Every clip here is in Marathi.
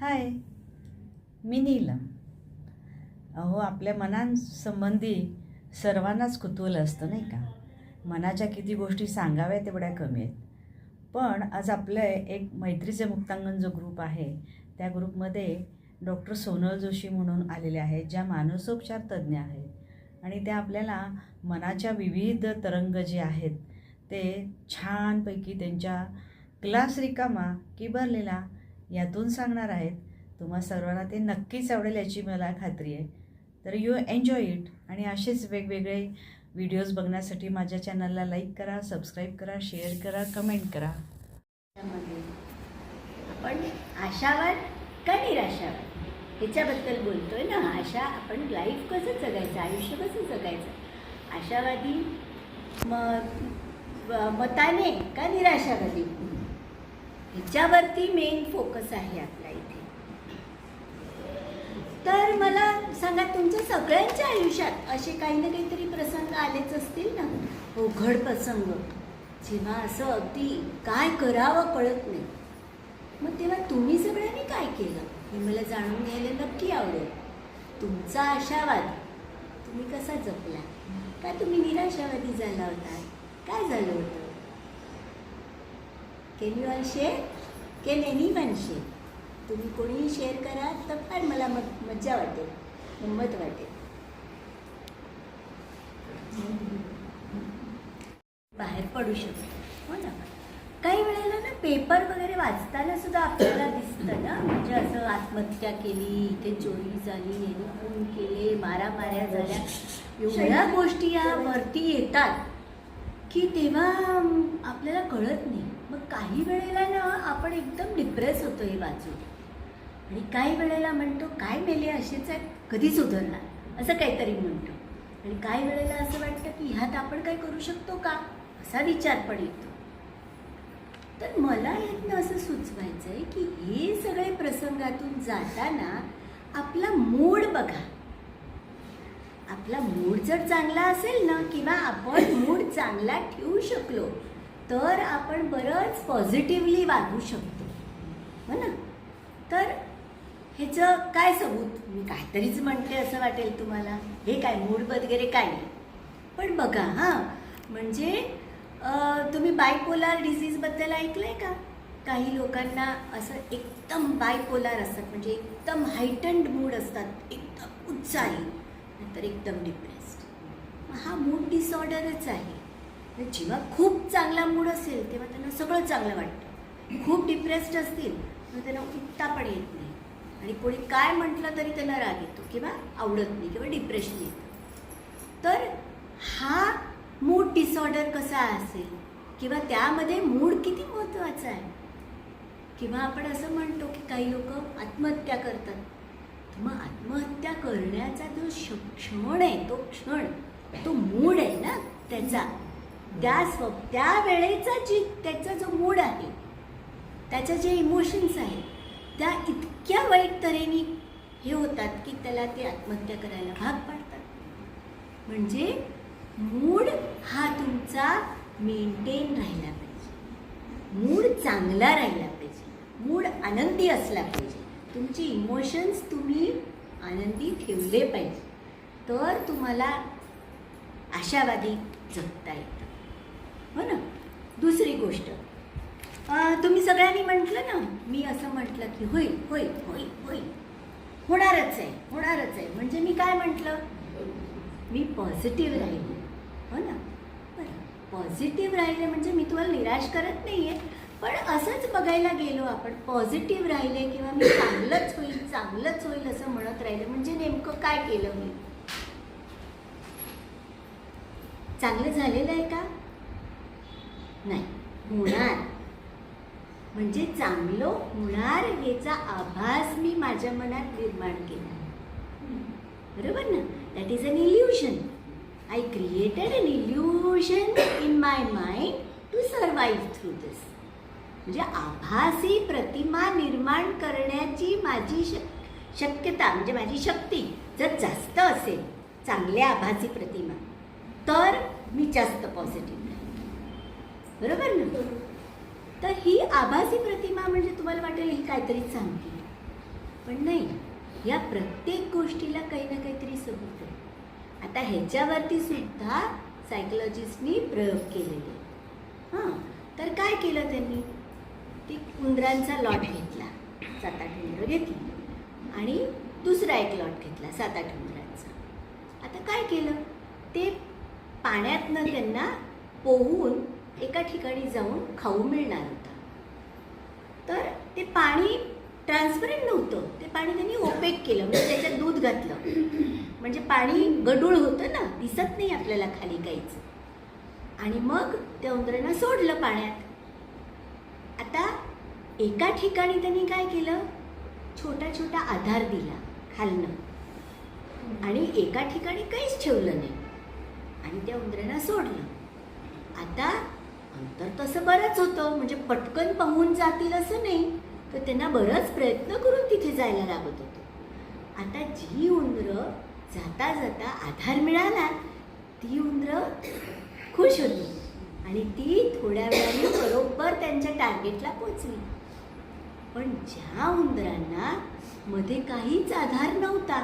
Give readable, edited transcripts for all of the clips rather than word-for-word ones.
हाय, मी नीलम. अहो, आपल्या मनांसंबंधी सर्वांनाच कुतूहल असतं नाही का. मनाच्या किती गोष्टी सांगाव्या तेवढ्या कमी आहेत. पण आज आपलं एक मैत्रीचे मुक्तांगण जो ग्रुप आहे त्या ग्रुपमध्ये डॉक्टर सोनल जोशी म्हणून आलेले आहेत, ज्या मानसोपचार तज्ज्ञ आहेत आणि त्या आपल्याला मनाच्या विविध तरंग जे आहेत ते छानपैकी त्यांच्या क्लास रिकामा की भरलेला यातून सांगणार आहेत. तुम्हा सर्वांना ते नक्कीच आवडेल याची मला खात्री आहे. तर यू एन्जॉय इट. आणि असेच वेगवेगळे व्हिडिओज बघण्यासाठी माझ्या चॅनलला लाईक करा, सबस्क्राईब करा, शेअर करा, कमेंट करा. आपण आशावाद का निराशावाद ह्याच्याबद्दल बोलतोय ना. आशा आपण लाईफ कसं जगायचं, आयुष्य कसं जगायचं, आशावादी मताने का निराशावादी, ह्याच्यावरती मेन फोकस आहे आपला इथे. तर मला सांगा, तुमच्या सगळ्यांच्या आयुष्यात असे काही ना काहीतरी प्रसंग आलेच असतील ना, अवघड प्रसंग, जेव्हा असं अगदी काय करावं कळत नाही. मग तेव्हा तुम्ही सगळ्यांनी काय केलं हे मला जाणून घ्यायला नक्की आवडेल. तुमचा आशावाद तुम्ही कसा जपला, का तुम्ही निराशावादी झाला होता, काय झालं होतं? Can you all share? Can anyone share? तुम्ही कोणीही शेअर करा तर फार मला मज्जा वाटेल, गंमत वाटेल. बाहेर पडू शकतो हो ना. काही वेळेला ना पेपर वगैरे वाचताना सुद्धा आपल्याला दिसतं ना, म्हणजे असं आत्महत्या केली, इथे चोरी झाली, यांनी खून केले, मारामाऱ्या झाल्या, एवढ्या गोष्टी या वरती येतात की तेव्हा आपल्याला कळत नाही. मग काही वेळेला ना आपण एकदम डिप्रेस होतो हे वाचून, आणि काही वेळेला म्हणतो काय मेले असेच आहे, कधी सुधारणार, असं काहीतरी म्हणतो. आणि काही वेळेला असं वाटतं की ह्यात आपण काय करू शकतो का, असा विचार पण येतो. तर मला यातनं असं सुचवायचं आहे की हे सगळे प्रसंगातून जाताना आपला मूड बघा. आपला मूड जर चांगला असेल ना, किंवा आपण मूड चांगला ठेवू शकलो तर आपण बरंच पॉझिटिव्हली वागू शकतो हो ना. तर ह्याचं काय सबूत, मी काहीतरीच म्हणते असं वाटेल तुम्हाला, हे काय मूड वगैरे काय नाही. पण बघा हां, म्हणजे तुम्ही बायपोलार डिसीजबद्दल ऐकलं आहे का? काही लोकांना असं एकदम बायपोलार असतात, म्हणजे एकदम हायटन्ड मूड असतात, एकदम उत्साही, नंतर एकदम डिप्रेस्ड. हा मूड डिसऑर्डरच आहे. जेव्हा खूप चांगला मूड असेल तेव्हा त्यांना सगळं चांगलं वाटतं, खूप डिप्रेस्ड असतील तर त्यांना उठता पण येत नाही, आणि कोणी काय म्हटलं तरी त्यांना राग येतो किंवा आवडत नाही किंवा डिप्रेशन येतं. तर हा मूड डिसऑर्डर कसा असेल, किंवा त्यामध्ये मूड किती महत्त्वाचा आहे. किंवा आपण असं म्हणतो की काही लोक आत्महत्या करतात. तर मग आत्महत्या करण्याचा जो क्षण आहे, तो क्षण, तो मूड आहे ना त्याचा, त्या वेळेचा त्याचा जो मूड आहे, त्याच्या जे इमोशन्स आहेत त्या इतक्या वाईट तऱ्हेने हे होतात की त्याला ते आत्महत्या करायला भाग पाडतात. म्हणजे मूड हा तुमचा मेंटेन राहिला पाहिजे, मूड चांगला राहिला पाहिजे, मूड आनंदी असला पाहिजे, तुमचे इमोशन्स तुम्ही आनंदी ठेवले पाहिजे, तर तुम्हाला आशावादी जगता येतं हो ना. दुसरी गोष्ट, तुम्ही सगळ्यांनी म्हटलं ना, मी असं म्हटलं की होईल होईल होईल होईल, होणारच आहे होणारच आहे. म्हणजे मी काय म्हटलं, मी पॉझिटिव्ह राहिले हो ना. बरं, पॉझिटिव्ह राहिले म्हणजे मी तुम्हाला निराश करत नाही आहे, पण असंच बघायला गेलो आपण, पॉझिटिव्ह राहिले किंवा मी चांगलंच होईल चांगलंच होईल असं म्हणत राहिलं म्हणजे नेमकं काय केलं मी? चांगलं झालेलं आहे का? नाही, होणार, म्हणजे चांगलं होणार याचा आभास मी माझ्या मनात निर्माण केला, बरोबर ना. That is an illusion. I created an illusion in my mind to survive through this. म्हणजे आभासी प्रतिमा निर्माण करण्याची माझी शक्यता, म्हणजे माझी शक्ती जर जास्त असेल, चांगल्या आभासी प्रतिमा, तर मी जास्त पॉझिटिव्ह राहील, बरोबर ना. तर ही आभासी प्रतिमा म्हणजे तुम्हाला वाटेल ही काहीतरी सांगते, पण नाही, या प्रत्येक गोष्टीला काही ना काहीतरी सबूत आहे. आता ह्याच्यावरती सुद्धा सायकोलॉजिस्टनी प्रयोग केलेले. हां, तर काय केलं त्यांनी, ती उंदरांचा लॉट घेतला, 7-8 उंदरं घेतली आणि दुसरा एक लॉट घेतला 7-8 उंदरांचा. आता काय केलं, ते पाण्यातनं त्यांना पोहून एका ठिकाणी जाऊन खाऊ मिळणार होता. तर ते पाणी ट्रान्सपरंट नव्हतं, ते पाणी त्यांनी ओपेक केलं, म्हणजे त्याच्यात दूध घातलं, म्हणजे पाणी गढूळ होतं ना, दिसत नाही आपल्याला खाली काहीच. आणि मग त्या उंदरांना सोडलं पाण्यात. आता एका ठिकाणी त्यांनी काय केलं, छोटा छोटा आधार दिला खालनं आणि एका ठिकाणी काहीच ठेवलं नाही आणि त्या उंदरांना सोडलं. आता अंतर तसं बरंच होतं, म्हणजे पटकन पाहून जातील असं नाही, तर त्यांना बराच प्रयत्न करून तिथे जायला लागत होतं. आता जी उंदरं जाता जाता आधार मिळाला, ती उंदरं खुश होती आणि ती थोड्या वेळाने बरोबर त्यांच्या टार्गेटला पोचली. पण ज्या उंदरांना मध्ये काहीच आधार नव्हता,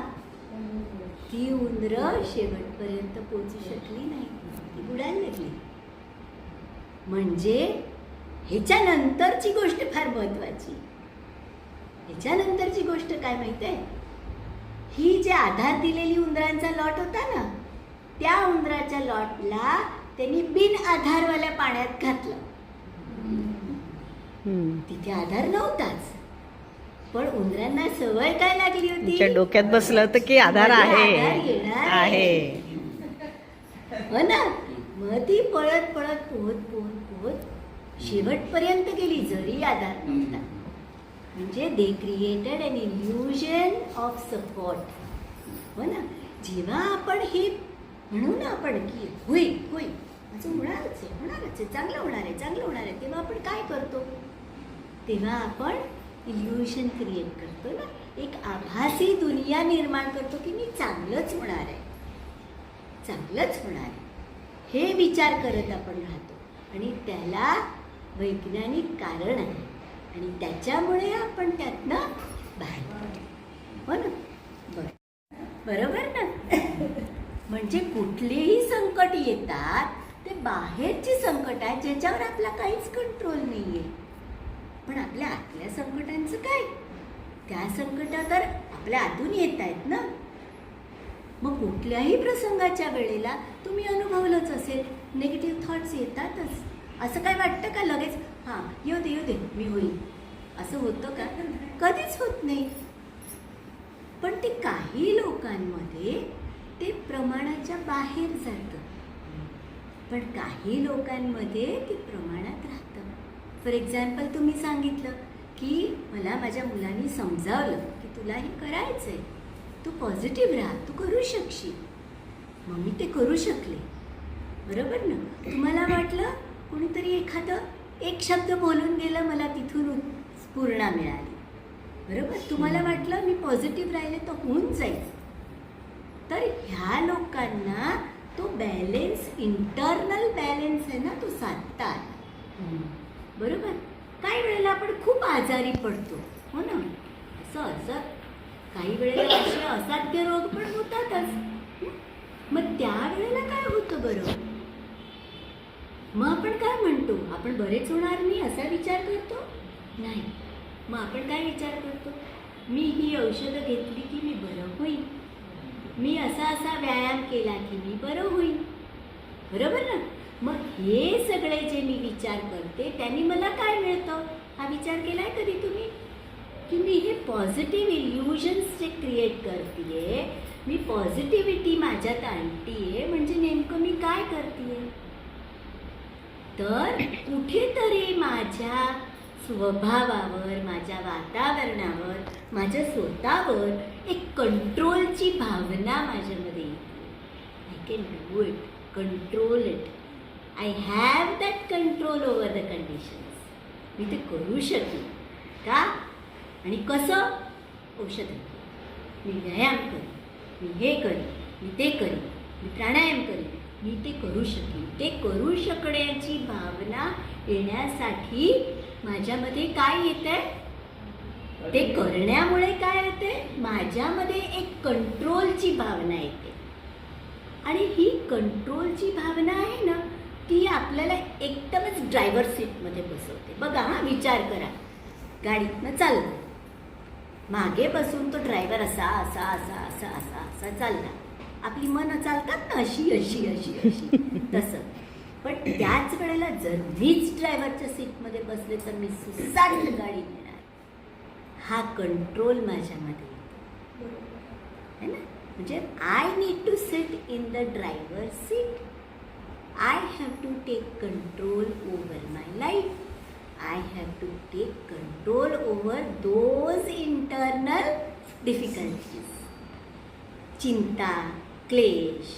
ती उंदरं शेवटपर्यंत पोचू शकली नाही, ती बुडायला लागली. म्हणजे ह्याच्यानंतरची गोष्ट फार महत्वाची. ह्याच्यानंतरची गोष्ट काय माहिती आहे, ही जे आधार दिलेली उंदरांचा लॉट होता ना, त्या उंदराच्या लॉटला त्यांनी बिन आधारवाल्या पाण्यात घातलं. तिथे आधार नव्हताच, पण उंदरांना सवय काय लागली होती, डोक्यात बसलं होतं की आधार आहे आहे, हो ना. मग ती पळत पळत पोहत पोहत पोहत शेवटपर्यंत गेली, जरी आधार नव्हता. म्हणजे they created an illusion of support, हो ना. जेव्हा आपण हे म्हणू ना आपण की होईल होईल, माझं होणारच आहे, होणारच आहे, चांगलं होणार आहे, चांगलं होणार आहे, तेव्हा आपण काय करतो, तेव्हा आपण इल्युशन क्रिएट करतो ना, एक आभासी दुनिया निर्माण करतो की मी चांगलंच होणार आहे, चांगलंच होणार आहे, हे विचार करत आपण राहतो. आणि त्याला वैज्ञानिक कारण आहे आणि त्याच्यामुळे आपण त्यातनं बाहेर पडतो, हो ना. बरोबर ना. म्हणजे कुठलेही संकट येतात ते बाहेरची संकट आहेत, ज्याच्यावर आपला काहीच कंट्रोल नाही आहे. पण आपल्या आतल्या संकटांचं काय, त्या संकटा तर आपल्या आतून येत आहेत ना. मग कुठल्याही प्रसंगाच्या वेळेला तुम्ही अनुभवलंच असेल, निगेटिव्ह थॉट्स येतातच. असं काय वाटतं का लगेच, हां येऊ दे मी होईल, असं होतं का, कधीच होत नाही. पण ते काही लोकांमध्ये ते प्रमाणाच्या बाहेर जातं, पण काही लोकांमध्ये ते प्रमाणात राहतं. फॉर एक्झाम्पल, तुम्ही सांगितलं की मला माझ्या मुलांनी समजावलं की तुला हे करायचं आहे, तू पॉझिटिव्ह राहा, तू करू शकशील. मग मी ते करू शकले, बरोबर ना. तुम्हाला वाटलं कोणीतरी एखादं एक शब्द बोलून गेलं, मला तिथून स्फूर्णा मिळाली, बरोबर. तुम्हाला वाटलं मी पॉझिटिव्ह राहिले तर होऊन जाईल. तर ह्या लोकांना तो बॅलेन्स, इंटरनल बॅलेन्स आहे ना, तो साधता आला, बरोबर. काही वेळेला आपण खूप आजारी पडतो, हो ना. असं काही वेळेला असे असाध्य रोग पण होतातच. मग त्यावेळेला काय होतं बरं, मग आपण काय म्हणतो, आपण बरेच होणार नाही असा विचार करतो, नाही. मग आपण काय विचार करतो, मी ही औषधं घेतली की मी बरं होईल, मी असा व्यायाम केला की मी बरं होईल, बरोबर ना. मग हे सगळे जे मी विचार करते त्यांनी मला काय मिळतं, हा विचार केलाय कधी तुम्ही, की मी हे पॉझिटिव्ह इल्युजन्स जे क्रिएट करते, मी पॉझिटिव्हिटी माझ्यात आणतीये, म्हणजे नेमकं मी काय करते, तर कुठेतरी माझ्या स्वभावावर, माझ्या वातावरणावर, माझ्या स्वतःवर एक कंट्रोलची भावना माझ्यामध्ये येते. I can do it, control it, I have that control over the conditions. मी ते करू शकेन का, आणि कसं, औषध, मी व्यायाम करेन, मी हे करेन, मी ते करेन, मी प्राणायाम करेन, मी ते करू शकेन. ते करू शकण्याची भावना येण्यासाठी माझ्यामध्ये काय येत आहे, ते करण्यामुळे काय होते, माझ्यामध्ये एक कंट्रोलची भावना येते. आणि ही कंट्रोलची भावना आहे ना, ती आपल्याला एकदमच ड्रायव्हर सीटमध्ये बसवते. बघा हा, विचार करा, गाडीतनं चाललं, मागे बसून तो ड्रायव्हर असा असा असा असा असा असा चालला. आपली मनं चालतात ना अशी अशी अशी अशी तसं. पण त्याच वेळेला जर मीच ड्रायव्हरच्या सीटमध्ये बसले तर मी सुसाट गाडी नेणार. हा कंट्रोल माझ्यामध्ये आहे ना. म्हणजे I need to sit in the driver seat. I have to take control over my life. I have to take control over those internal difficulties. चिंता, क्लेश,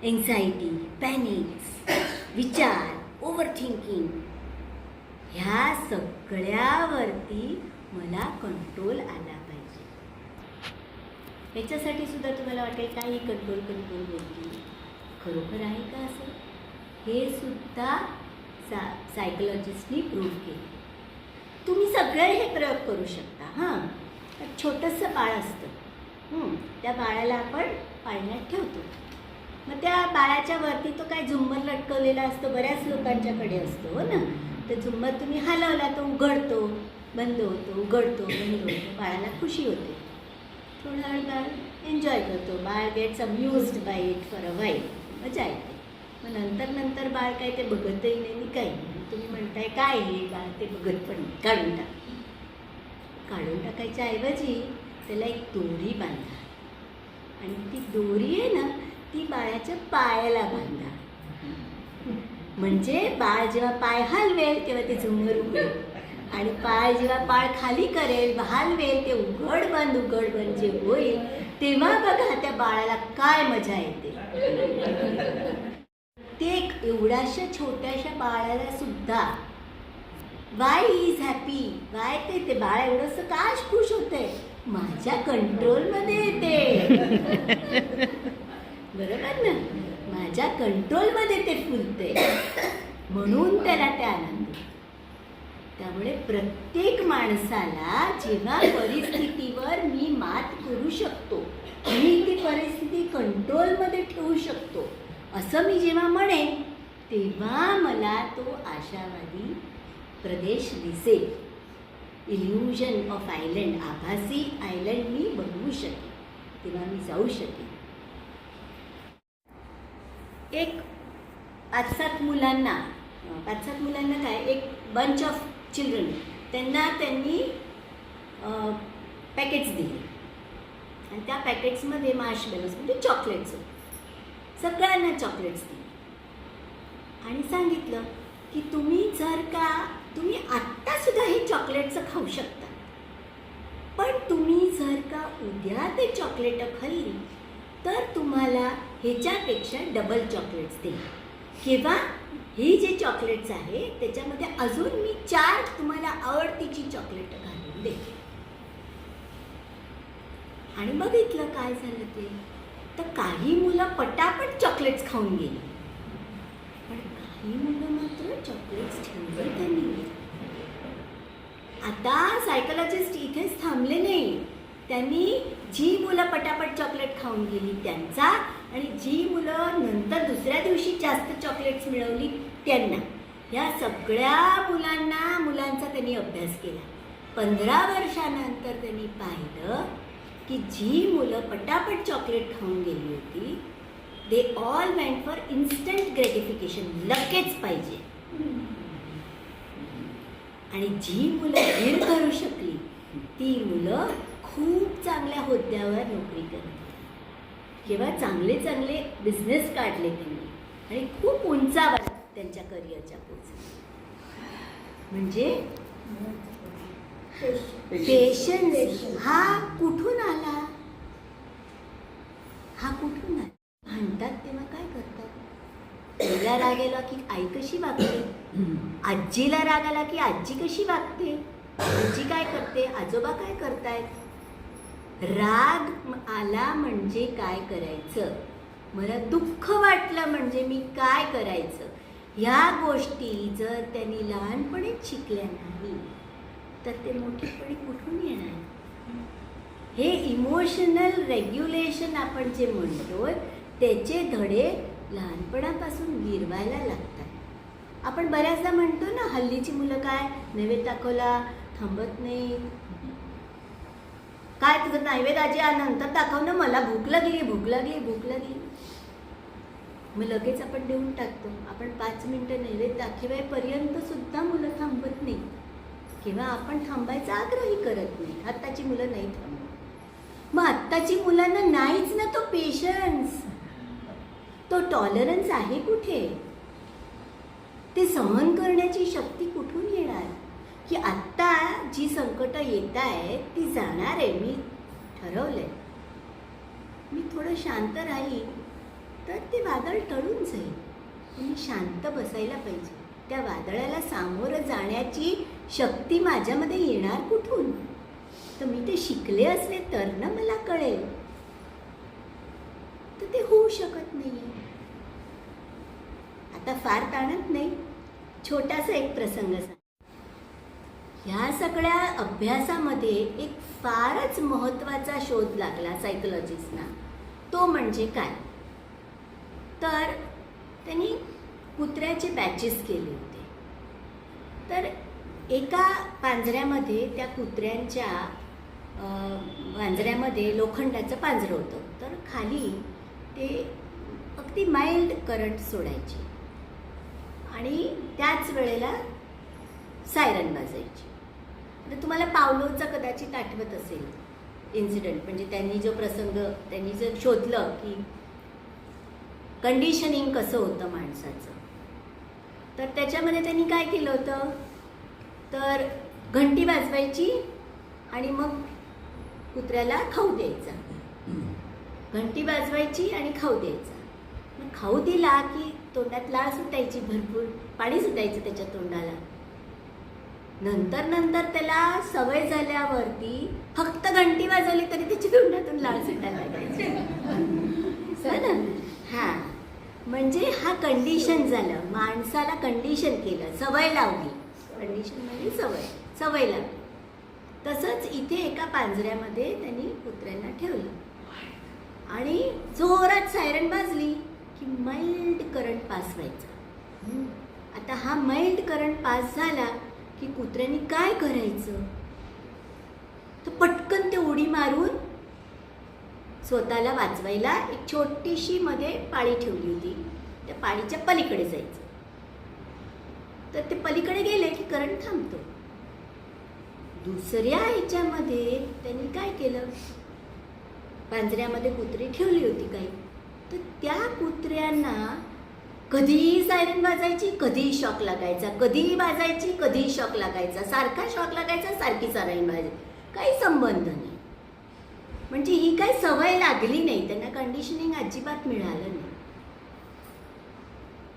एन्झायटी, पॅनिक्स, विचार, ओव्हर थिंकिंग, ह्या सगळ्यावरती मला कंट्रोल आला पाहिजे. ह्याच्यासाठी सुद्धा तुम्हाला वाटेल काही कंट्रोल कंट्रोल बोलली, खरोखर आहे का असं? हे सुद्धा सायकोलॉजिस्टनी प्रूव्ह केले. तुम्ही सगळे हे प्रयोग करू शकता. हां, छोटंसं बाळ असतं, त्या बाळाला आपण पाळण्यात ठेवतो. मग त्या बाळाच्या वरती तो काय झुंबर लटकवलेला असतो, बऱ्याच लोकांच्याकडे असतो, हो ना. तर झुंबर तुम्ही हलवला तो उघडतो, बंद होतो, उघडतो, बंद होतो. बाळाला खुशी होते, थोडा वेळ बाळ एन्जॉय करतो, बाळ gets amused by it for a while, मजा येते. मग नंतर बाळ काय ते बघतही नाही, काही नाही. तुम्ही म्हणताय काय हे बाळ ते बघत पण नाही, काढून टाक. काढून टाकायच्या ऐवजी त्याला एक दोरी बांधा, आणि ती दोरी आहे ना ती बाळाच्या पायाला बांधा. म्हणजे बाळ जेव्हा पाय हलवेल तेव्हा ते झुंबर उघडेल, आणि पाय जेव्हा पाय खाली करेल हलवेल ते उघड बंद जे होईल तेव्हा बघा त्या बाळाला काय मजा येते. ते एवढ्याशा छोट्याशा बाळाला सुद्धा वाय इज हॅपी, वाय ते बाळ एवढंसं का खुश होतंय, माझ्या कंट्रोलमध्ये येते. बरोबर ना, माझ्या कंट्रोलमध्ये ते फुलते, म्हणून त्याला ते आनंद. त्यामुळे प्रत्येक माणसाला जेव्हा परिस्थितीवर मी मात करू शकतो, मी ती परिस्थिती कंट्रोलमध्ये ठेवू शकतो असं मी जेव्हा म्हणेन, तेव्हा मला तो आशावादी प्रदेश दिसेल. इल्युजन ऑफ आयलंड, आभासी आयलंड मी बनवू शकेन, तेव्हा मी जाऊ शकेन. एक 5-7 मुलांना काय, एक बंच ऑफ चिल्ड्रन, त्यांनी पॅकेट्स दिले, आणि त्या पॅकेट्समध्ये मार्शमेलोज म्हणजे चॉकलेट्स होते. सगळ्यांना चॉकलेट्स दिली आणि सांगितलं की तुम्ही आत्तासुद्धा हे चॉकलेटचं खाऊ शकता, पण तुम्ही जर का उद्या ते चॉकलेटं खाल्ली तर तुम्हाला ह्याच्यापेक्षा डबल चॉकलेट्स देईल, किंवा ही जे चॉकलेट्स आहे त्याच्यामध्ये अजून मी 4 तुम्हाला आवडतीची चॉकलेटं घालून देते. आणि बघितलं काय झालं ते, तर काही मुलं पटापट चॉकलेट्स खाऊन गेली, पण काही मुलं मात्र चॉकलेट्स ठेवले त्यांनी. आता सायकोलॉजिस्ट इथेच थांबले नाही, त्यांनी जी मुलं पटापट चॉकलेट खाऊन गेली त्यांचा, आणि जी मुलं नंतर दुसऱ्या दिवशी जास्त चॉकलेट्स मिळवली त्यांना, या सगळ्या मुलांचा त्यांनी अभ्यास केला. 15 वर्षानंतर त्यांनी पाहिलं की जी मुलं पटापट चॉकलेट खाऊन गेली होती, they all went for instant gratification, लगेच पाहिजे. आणि जी मुलं धीर धरू शकली ती मुलं खूप चांगल्या हुद्द्यावर नोकरी करत, किंवा चांगले बिझनेस काढले त्यांनी, आणि खूप उंचावर त्यांच्या करिअरच्या पोचले. म्हणजे पेशन्स हा कुठून आला? म्हणतात तेव्हा काय करतात? आईला राग आला की आई कशी वागते, आजीला राग आला की आजी कशी वागते, आजी काय करते, आजोबा काय करतायत. राग आला म्हणजे काय करायचं, मला दुःख वाटलं म्हणजे मी काय करायचं, ह्या गोष्टी जर त्यांनी लहानपणीच शिकल्या नाही तर ते मोठेपणी कुठून येणार? हे इमोशनल रेग्युलेशन आपण जे म्हणतोय त्याचे धडे लहानपणापासून गिरवायला लागतात. आपण बऱ्याचदा म्हणतो ना, हल्लीची मुलं काय नैवेद्य दाखवला थांबत नाही. काय तुझं नैवेद्य आजी नंतर दाखव ना, मला भूक लागली भूक लागली भूक लागली. मग लगेच आपण देऊन टाकतो. आपण 5 मिनिटं नैवेद्य दाखवायपर्यंत सुद्धा मुलं थांबत नाही किंवा आपण थांबायचा आग्रही करत नाही. आत्ताची मुलं नाही थांबत. मग आत्ताची मुलांना नाहीच ना तो पेशन्स, तो टॉलरन्स आहे कुठे? ते सहन करण्याची शक्ती कुठून येणार? की आत्ता जी संकट येत आहेत ती जाणार आहे. मी ठरवलंय, मी थोडं शांत राहील तर ते वादळ टळून जाईल. मी शांत बसायला पाहिजे. त्या वादळाला सामोरं जाण्याची शक्ती माझ्यामध्ये येणार कुठून? तर मी ते शिकले असले तर ना मला कळेल. तर ते होऊ शकत नाही. आता फार ताणत नाही, छोटासा एक प्रसंग सांग. ह्या सगळ्या अभ्यासामध्ये एक फारच महत्त्वाचा शोध लागला सायकोलॉजिस्टना. तो म्हणजे काय? तर त्यांनी कुत्र्याचे बॅचेस केले होते. तर एका पांजऱ्यामध्ये त्या कुत्र्यांच्या पांजऱ्यामध्ये लोखंडाचं पांजरं होतं. तर खाली ते अगदी माइल्ड करंट सोडायचे आणि त्याच वेळेला सायरन वाजायची. तर तुम्हाला पावलोचं कदाचित आठवत असेल इन्सिडेंट. म्हणजे त्यांनी जो प्रसंग त्यांनी जर शोधलं की कंडिशनिंग कसं होतं माणसाचं, तर त्याच्यामध्ये त्यांनी काय केलं होतं, तर घंटी वाजवायची आणि मग कुत्र्याला खाऊ द्यायचा. घंटी वाजवायची आणि खाऊ द्यायचा. मग खाऊ दिला की तोंडात लाळ सुटायची, भरपूर पाणी सुटायचं त्याच्या तोंडाला. नंतर नंतर त्याला सवय झाल्यावरती फक्त घंटी वाजवली तरी त्याच्या तोंडातून लाळ सुटायला लागायची. ना हां, म्हणजे हा कंडिशन झालं. माणसाला कंडिशन केलं, सवय लावली. कंडिशन म्हणजे सवय लावली. तसंच इथे एका पांजऱ्यामध्ये त्यांनी कुत्र्यांना ठेवलं आणि जोरात सायरन वाजली की माइल्ड करंट पास व्हायचा. आता हा माइल्ड करंट पास झाला की कुत्र्यांनी काय करायचं, तर पटकन ते उडी मारून स्वतःला वाचवायला एक छोटीशी मध्ये पाळी ठेवली होती. त्या पाळीच्या पलीकडे जायचं. तर ते पलीकडे गेले की करंट थांबतो. दुसऱ्या ह्याच्यामध्ये त्यांनी काय केलं, पांजऱ्यामध्ये कुत्री ठेवली होती काही. तर त्या कुत्र्यांना कधीही सायरन वाजायची, कधीही शॉक लागायचा, कधीही वाजायची, कधीही शॉक लागायचा, सारखा शॉक लागायचा, सारखी सायरन वाजायची, काही संबंध नाही. म्हणजे ही काही सवय लागली नाही त्यांना, कंडिशनिंग अजिबात मिळालं नाही.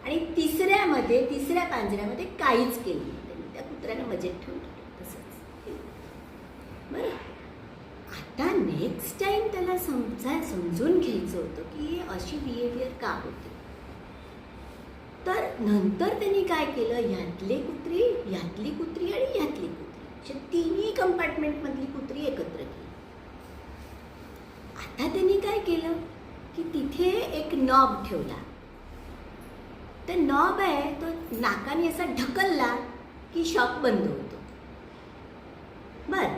आणि तिसऱ्या पांजऱ्यामध्ये काहीच केलं नाही त्यांनी. त्या कुत्र्याला मजेत ठेवून तसंच. बरं, आता नेक्स्ट टाइम त्याला समजून घ्यायचं होतं की अशी बिहेवियर का होते. तर नंतर त्यांनी काय केलं, ह्यातली कुत्री आणि ह्यातली कुत्री अशा तिन्ही कंपार्टमेंटमधली कुत्री एकत्र केली. आता त्यांनी काय केलं की तिथे एक नॉब ठेवला. तर नॉब आहे तो नाकाने असा ढकलला की शॉक बंद होतो. बरं,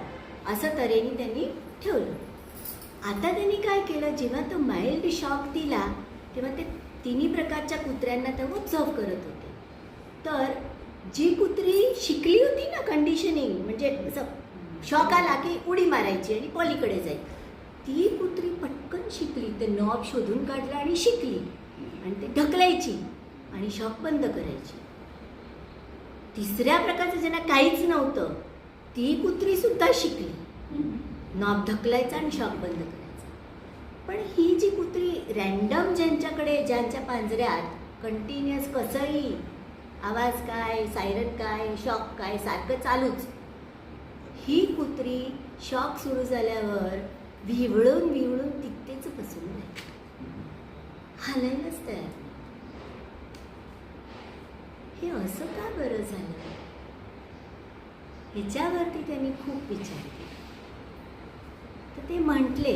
असं तऱ्हेने त्यांनी ठेवलं. आता त्यांनी काय केलं, जेव्हा तो माइल्ड शॉक दिला तेव्हा ते तिन्ही प्रकारच्या कुत्र्यांना ते ऑब्झर्व करत होते. तर जी कुत्री शिकली होती ना कंडिशनिंग, म्हणजे शॉक आला की उडी मारायची आणि पलीकडे जायची, ती कुत्री पटकन शिकली. ते नॉब शोधून काढलं आणि शिकली आणि ते ढकलायची आणि शॉक बंद करायची. तिसऱ्या प्रकारचं ज्यांना काहीच नव्हतं ती कुत्री सुद्धा शिकली, नॉब ढकलायचा आणि शॉक बंद करायचा. पण ही जी कुत्री रॅन्डम ज्यांच्या पांजऱ्यात कंटिन्युअस कसंही आवाज काय, सायरन काय, शॉक काय सारखं चालूच, ही कुत्री शॉक सुरू झाल्यावर विवळून तिथेच बसून राहिली, हालायलाच तयार नाही. हे असं का बरं झालं? ह्याच्यावरती त्यांनी खूप विचार केला. तर ते म्हटले,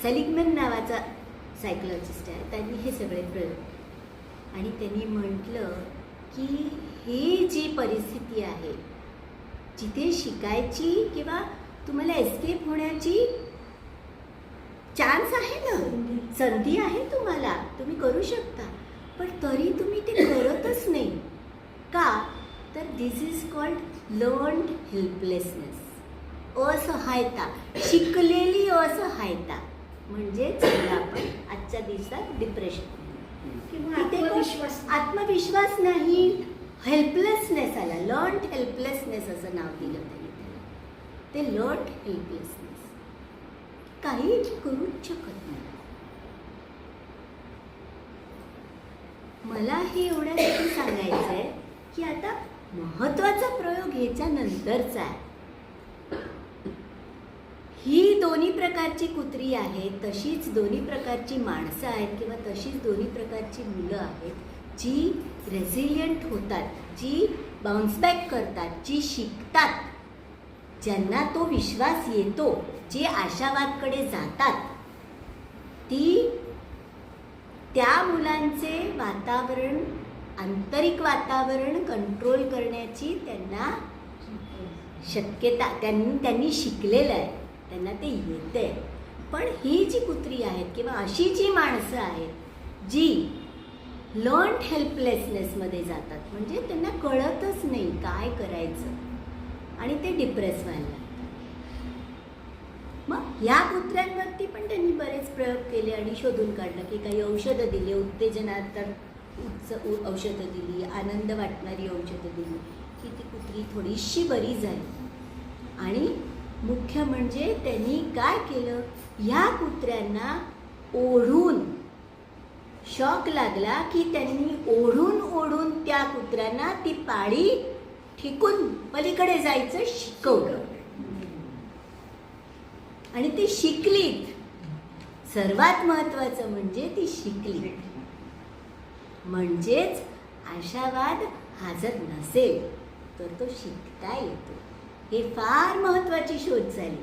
सेलिग्मन नावाचा सायकोलॉजिस्ट आहे, त्यांनी हे सगळे प्रयोग, आणि त्यांनी म्हटलं की ही जी परिस्थिती आहे जिथे शिकायची किंवा तुम्हाला एस्केप होण्याची चान्स आहे ना, संधी आहे तुम्हाला, तुम्ही करू शकता, पण तरी तुम्ही ते करतच नाही का, तर दिस इज कॉल्ड लर्न्ड हेल्पलेसनेस, असहायता, शिकलेली असहायता. म्हणजेच आपण आजच्या दिवसात डिप्रेशन किंवा आत्मविश्वास. आत्मविश्वास नाही, हेल्पलेसनेस आला. लर्न्ड हेल्पलेसनेस असं नाव दिलं त्यांनी त्याला. ते लर्न्ड हेल्पलेसनेस, काही करूच शकत नाही. मला हे एवढ्यासाठी सांगायचं आहे की आता महत्त्वाचा प्रयोग ह्याच्या नंतरचा आहे. ही दोन्ही प्रकारची कुत्री आहेत, तशीच दोन्ही प्रकारची माणसं आहेत किंवा तशीच दोन्ही प्रकारची मुलं आहेत जी रेझिलियंट होतात, जी बाउन्स बॅक करतात, जी शिकतात, ज्यांना तो विश्वास येतो, जे आशावादकडे जातात. ती त्या मुलांचे वातावरण, आंतरिक वातावरण कंट्रोल करण्याची त्यांना शक्यता, त्यांनी शिकलेलं आहे, त्यांना ते येतंय. पण ही जी कुत्री आहेत किंवा अशी जी माणसं आहेत जी लर्न्ड हेल्पलेसनेसमध्ये जातात, म्हणजे त्यांना कळतच नाही काय करायचं आणि ते डिप्रेस व्हायला लागतात. मग या कुत्र्यांवरती पण त्यांनी बरेच प्रयोग केले आणि शोधून काढलं की काही औषधं दिली, उत्तेजनात्मक औषधं दिली, आनंद वाटणारी औषधं दिली की ती कुत्री थोडीशी बरी झाली. आणि मुख्य म्हणजे त्यांनी काय केलं, ह्या कुत्र्यांना ओढून, शॉक लागला की त्यांनी ओढून ओढून त्या कुत्र्यांना ती पाळी ठिकून पलीकडे जायचं शिकवलं आणि ती शिकलीत. सर्वात महत्त्वाचं म्हणजे ती शिकली. म्हणजेच आशावाद हा जर नसेल तर तो शिकता येतो. हे फार महत्त्वाची शोध झाली.